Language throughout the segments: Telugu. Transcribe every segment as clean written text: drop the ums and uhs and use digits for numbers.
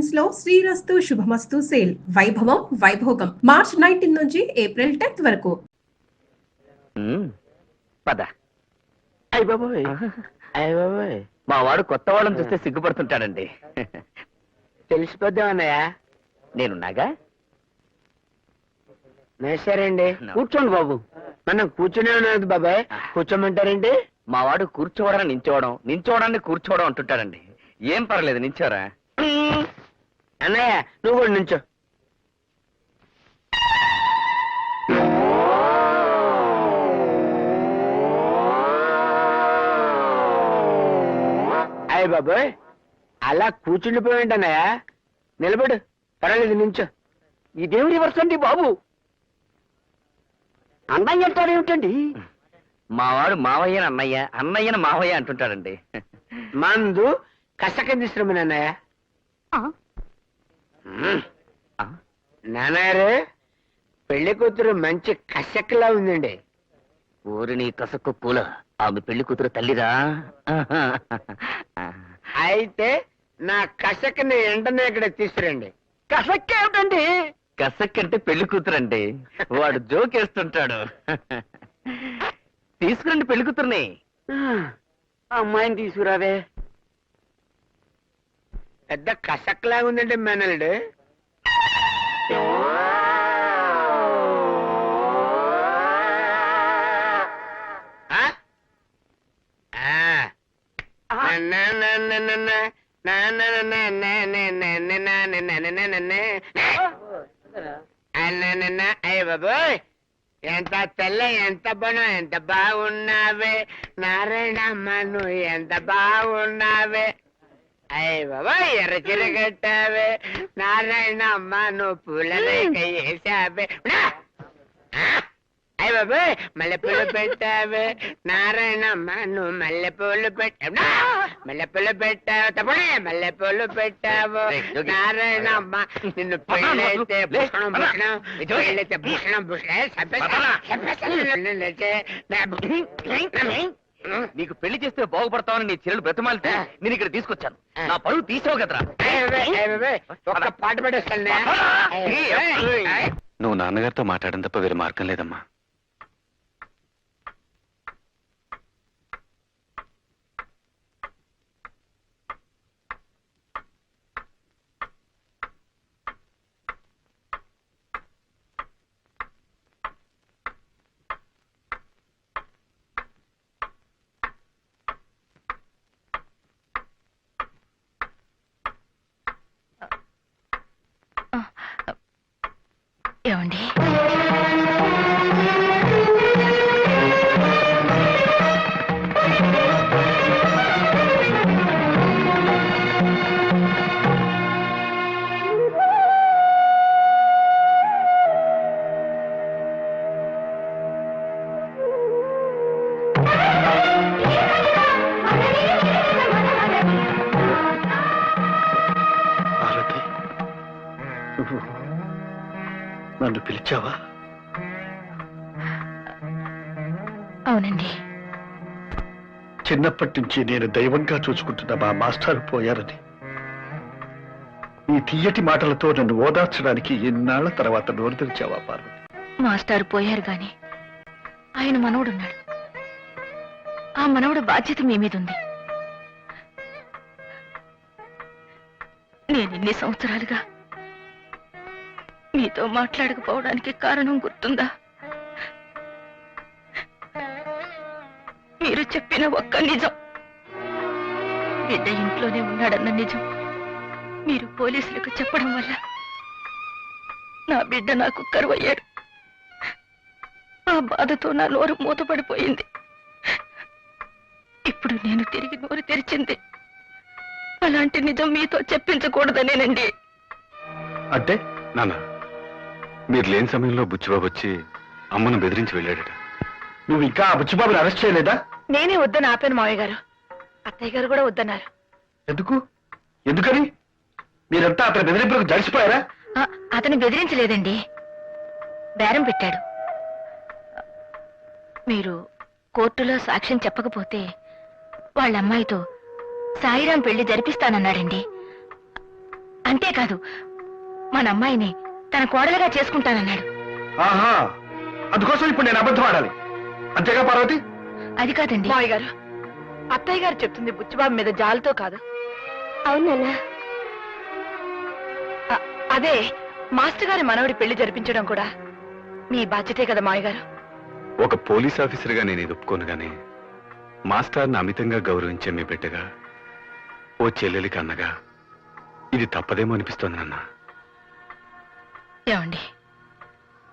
కలెక్షన్స్ లో శ్రీరస్తు శుభమస్తు సేల్ వైభవం వైభోగం మార్చ్ 19 నుంచి ఏప్రిల్ 10th వరకు. పద. అయ్య బాబోయ్, అయ్య బాబోయ్, మా వాడు కొత్త వాళ్ళని చూస్తే సిగ్గుపడుతుంటాడండి. తెలిసిపోద్దామన్నయ్య, నేనున్నాగా. సరేండి, కూర్చోండి బాబు. మనం కూర్చునే ఉన్నది బాబాయ్, కూర్చోమంటారేంటి? మా వాడు కూర్చోవడం నించోవడం, నించోవడాన్ని కూర్చోవడం అంటుంటాడండి. ఏం పర్లేదు, నించోరా. అన్నయ్య నువ్వు కూడా నుంచో. అయ్య బాబాయ్, అలా కూర్చుండిపోయింటి అన్నయ్య, నిలబడు, పర్వాలేదు, నించో. ఇదేం రివర్స్ అండి బాబు? అన్నయ్య అంటారు ఏమిటండి? మా వాడు మావయ్యని అన్నయ్య, అన్నయ్యని మావయ్య అంటుంటాడండి. మందు కసక తీసుకురమని అన్నయ్య. నాన్నగారు, పెళ్లి కూతురు మంచి కసక్లా ఉందండి. ఊరి నీ కసక్కు పూల, ఆమె పెళ్లి కూతురు తల్లిరా. అయితే నా కసక్ని వెంటనే ఇక్కడ తీసుకురండి. కసక్ ఏమిటండి? కసక్ అంటే పెళ్లి కూతురండి. వాడు జోకేస్తుంటాడు. తీసుకురండి పెళ్లి కూతుర్ని. అమ్మాయిని తీసుకురావే. పెద్ద కసక్లాగా ఉందండి మేనల్డ్. అయ్య బాబోయ్, ఎంత తెల్ల, ఎంత బనం, ఎంత బాగున్నావే నారాయణమ్మ, నువ్వు ఎంత బాగున్నావే. అయ్య బాబోయ్, ఎర్ర చీర కట్టావే నారాయణమ్మ, నువ్వు పూలరేఖ వేసావే. అయ్య బాబోయ్, మల్లెపూలు పెట్టావే నారాయణమ్మ, నువ్వు మల్లెపూలు పెట్టావు. మల్లెపూలు పెట్టావు, తప్పనే మల్లెపూలు పెట్టావు నారాయణమ్మ. నిన్ను పెళ్ళైతే భూషణం భూషణం, పెళ్ళైతే భూషణం భూషణం. నీకు పెళ్లి చేస్తే బాగుపడతావని నీ చెల్లెలు బ్రతమాలితే నేను ఇక్కడ తీసుకొచ్చాను. నా పరువు తీసావు కదరా. ఒక్క పాట పెట్టేస్తాను. నువ్వు నాన్నగారితో మాట్లాడడం తప్ప వేరే మార్గం లేదమ్మా. ఏమండి, నన్ను పిలిచావా? అవునండి. చిన్నప్పటి నుంచి నేను దైవంగా చూసుకుంటున్న మా మాస్టర్ పోయారని ఈ తీయటి మాటలతో నన్ను ఓదార్చడానికి ఎన్నాళ్ల తర్వాత నోరు తెరిచావా పార్వతి? మాస్టారు పోయారు గాని ఆయన మనవడున్నాడు. ఆ మనవడు బాధ్యత మీ మీద ఉంది. నేను ఇన్ని సంవత్సరాలుగా మీతో మాట్లాడకపోవడానికి కారణం గుర్తుందా? మీరు చెప్పిన ఒక్క నిజం, బిడ్డ ఇంట్లోనే ఉన్నాడన్న నిజం మీరు పోలీసులకు చెప్పడం వల్ల నా బిడ్డ నాకు కరువయ్యాడు. ఆ బాధతో నా నోరు మూతపడిపోయింది. ఇప్పుడు నేను తిరిగి నోరు తెరిచింది అలాంటి నిజం మీతో చెప్పించకూడదనేనండి. అంటే నాన్న, మీరు లేని సమయంలో బుచ్చిబాబు వచ్చి అమ్మను బెదిరించి వెళ్ళాడట. నువ్వు ఇంకా ఆ బుచ్చిబాబుని అరెస్ట్ చేయలేదా? నేనే వద్దని ఆపాను మావయ్య గారు. అత్తయ్య గారు కూడా వద్దన్నారు. ఎందుకు? ఎందుకని? మీరంతా అతని బెదిరింపులకు జడిసిపోయారా? అతను బెదిరించలేదండి, బేరం పెట్టాడు. మీరు కోర్టులో సాక్ష్యం చెప్పకపోతే వాళ్ళ అమ్మాయితో సాయిరాం పెళ్లి జరిపిస్తానన్నాడండి. అంతేకాదు మన అమ్మాయిని తన కోడలుగా చేసుకుంటానన్నాడు. ఆహా, అందుకోసం ఇప్పుడు నేను అబద్ధం ఆడాలి అంతేగా పార్వతి? అది కాదండి మావయ్య గారు, అత్తయ్య గారు చెప్తుంది బుచ్చిబాబు మీద జాలితో కాదు. అవునన్నా. అదే మాస్టర్ గారి మనవడి పెళ్లి జరిపించడం కూడా మీ బాధ్యతే కదా మావయ్య గారు. ఒక పోలీస్ ఆఫీసర్గా నేను ఇది ఒప్పుకోను గాని మాస్టర్ని అమితంగా గౌరవించే మీ బిడ్డగా, ఓ చెల్లెలికి అన్నగా ఇది తప్పదేమో అనిపిస్తోంది నాన్న. ఏమండి,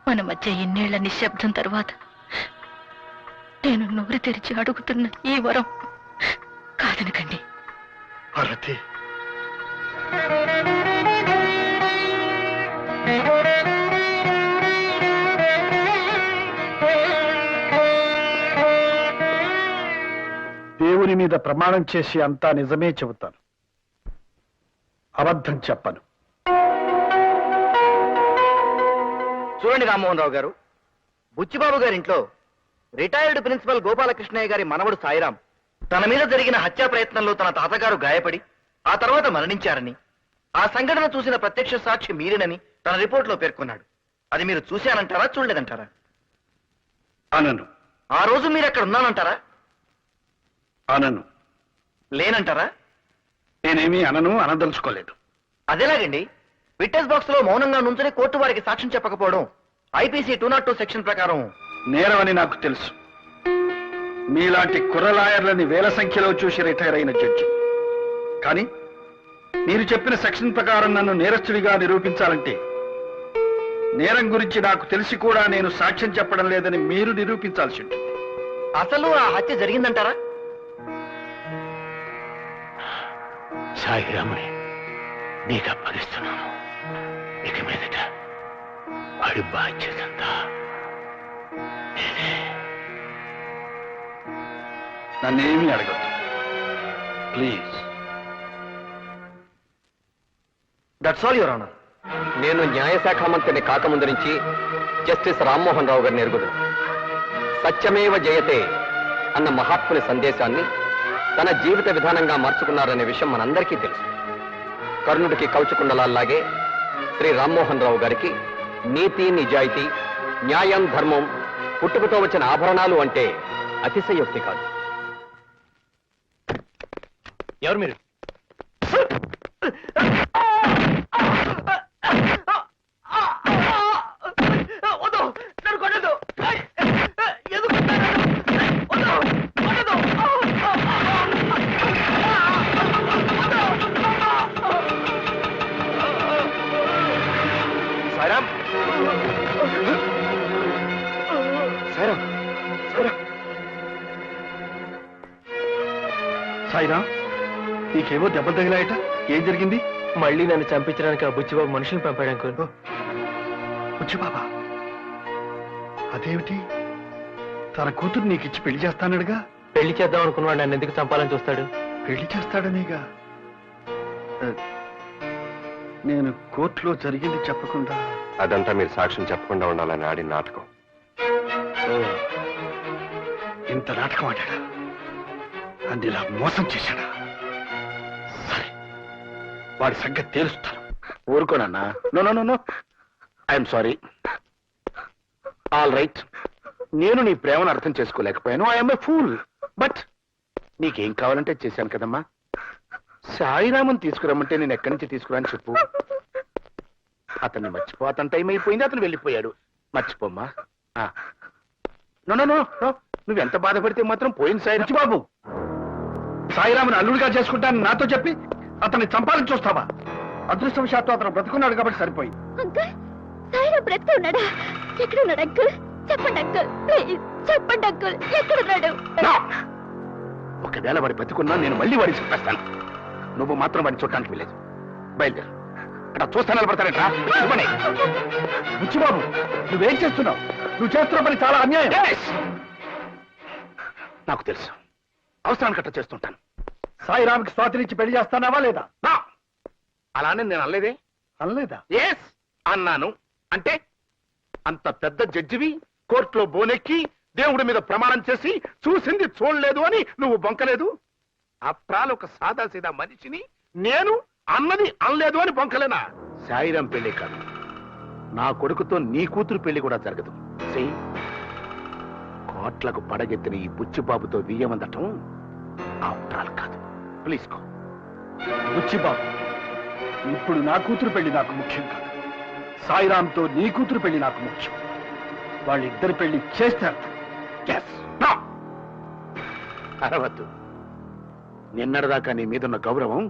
మన మధ్య ఎన్నేళ్ల నిశ్శబ్దం తర్వాత నేను నోరు తెరిచి అడుగుతున్న ఈ వరం కాదనకండి. పార్వతి, దేవుని మీద ప్రమాణం చేసి అంతా నిజమే చెబుతాను, అబద్ధం చెప్పను. చూడండి రామ్మోహన్ రావు గారు, బుచ్చిబాబు గారింట్లో రిటైర్డ్ ప్రిన్సిపల్ గోపాలకృష్ణయ్య గారి మనవడు సాయిరాం తన మీద జరిగిన హత్యా ప్రయత్నంలో తన తాతగారు గాయపడి ఆ తర్వాత మరణించారని, ఆ సంఘటన చూసిన ప్రత్యక్ష సాక్షి మీరేనని తన రిపోర్ట్లో పేర్కొన్నాడు. అది మీరు చూశానంటారా, చూడలేదంటారా? అనను. ఆ రోజు మీరు అక్కడ ఉన్నానంటారా? అనను. లేనంటారా? నేనేమీ అనను, అనదలుచుకోలేదు. అదేలాగండి, విట్నెస్ బాక్స్ లో మౌనంగా నుంచుని కోర్టు వారికి సాక్ష్యం చెప్పకపోవడం ఐపీసీ 202 సెక్షన్ ప్రకారం నేరమని నాకు తెలుసు. మీలాంటి కుర్రలాయర్లని వేల సంఖ్యలో చూసి రిటైర్ అయిన జడ్జి. కానీ మీరు చెప్పిన సెక్షన్ ప్రకారం నన్ను నేరస్తుడిగా నిరూపించాలంటే నేరం గురించి నాకు తెలిసి కూడా నేను సాక్ష్యం చెప్పడం లేదని మీరు నిరూపించాల్సి ఉంటుంది. అసలు ఆ హత్య జరిగిందంటారా? సాయిరాముని నీకు అప్పగిస్తున్నాను. ఇక మీదట వాడి బాధ్యతంతా నన్నేమీ అడగద్దు please. That's all your honour. నేను న్యాయశాఖ మంత్రిని కాకముందు నుంచి జస్టిస్ రామ్మోహన్ రావు గారిని ఎరుగుదును. సత్యమేవ జయతే అన్న మహాత్ముని సందేశాన్ని తన జీవిత విధానంగా మార్చుకున్నారనే విషయం మనందరికీ తెలుసు. కర్ణుడికి కవచకుండలాల్లాగే శ్రీ రామ్మోహన్ రావు గారికి నీతి, నిజాయితీ, న్యాయం, ధర్మం పుట్టుకతో వచ్చిన ఆభరణాలు అంటే అతిశయోక్తి కాదు. ఎవరు మీరు? సాయిరామ్, సాయిరామ్, సాయిరాం, నీకేవో దెబ్బలు తగిలాయట. ఏం జరిగింది? మళ్ళీ నన్ను చంపించడానికి ఆ బుచ్చిబాబు మనుషులు పంపాడు అంకుల్. బుచ్చి బాబా, అదేమిటి? తన కూతురు నీకిచ్చి పెళ్లి చేస్తానడుగా. పెళ్లి చేద్దాం అనుకున్నాడు, నన్ను ఎందుకు చంపాలని చూస్తాడు? పెళ్లి చేస్తాడనేగా. నేను కోర్టులో జరిగింది చెప్పకుండా. అదంతా మీరు సాక్ష్యం చెప్పకుండా ఉండాలని ఆడిన నాటకం. ఇంత నాటకం ఆడాడా? అందులా మోసం చేశాడా? సరే, వాడి సంగతి తేలుస్తాను. ఊరుకోనన్నా. No no no no, I'm sorry. All right, నేను నీ ప్రేమను అర్థం చేసుకోలేకపోయాను. I'm a fool. బట్ నీకేం కావాలంటే చేశాను కదమ్మా. సాయిరామన్ తీసుకురమ్మంటే నేను ఎక్కడి నుంచి తీసుకురాని చెప్పు. అతన్ని మర్చిపో. అతని టైం అయిపోయింది, అతను వెళ్ళిపోయాడు. మర్చిపోమ్మా. నో నో నో నో, నువ్వెంత బాధపడితే మాత్రం పోయింది సాయి బాబు. సాయిరాముని అల్లుడిగా చేసుకుంటానని నాతో చెప్పి అతన్ని చంపాలని చూస్తావా? అదృష్టవశాత్తు అతను బ్రతుకున్నాడు కాబట్టి సరిపోయింది. అంకుల్, సాయిరాం బ్రతికి ఉన్నాడా? ఎక్కడ ఉన్నాడు అంకుల్? చెప్పండి అంకుల్, ప్లీజ్ చెప్పండి అంకుల్, ఎక్కడున్నాడు? ఒకవేళ వాడి బతుకున్నా నేను మళ్ళీ వాడిని చెప్పేస్తాను. నువ్వు మాత్రం వాడిని చూడటానికి వెళ్ళలేదు. బయలుదేరు. అక్కడ చూస్తా నిలబడతానంట. బుచ్చిబాబు, నువ్వేం చేస్తున్నావు? నువ్వు చేస్తున్న పని చాలా అన్యాయం. నాకు తెలుసు, అవసరానికి అట్లా చేస్తుంటాను. సాయిరామ్కి స్వాతినిచ్చి పెళ్లి చేస్తానావా లేదా? అలానే నేను అనలేదే. అనలేదా? ఎస్ అన్నాను. అంటే అంత పెద్ద జడ్జివి కోర్టులో బోనెక్కి దేవుడి మీద ప్రమాణం చేసి చూసింది చూడలేదు అని నువ్వు బొంకలేదు. ఆఫ్టర్ ఆల్ ఒక సాదాసీదా మనిషిని నేను అన్నది అనలేదు అని పొంకలేనా? సాయిరాం పెళ్లి కాదు, నా కొడుకుతో నీ కూతురు పెళ్లి కూడా జరగదు. కోట్లకు పడగెత్తిన ఈ బుచ్చిబాబుతో వియ్యమందటం ఆప్టాల్ కాదు. Please go. బుచ్చిబాబు, ఇప్పుడు నా కూతురు పెళ్లి నాకు ముఖ్యం కాదు. సాయిరాంతో నీ కూతురు పెళ్లి నాకు ముఖ్యం. వాళ్ళిద్దరి పెళ్లి చేస్తారు. అరవద్దు. నిన్నటిదాకా నీ మీదున్న గౌరవం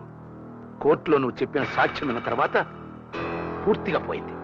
కోర్టులో నువ్వు చెప్పిన సాక్ష్యం విన్న తర్వాత పూర్తిగా పోయింది.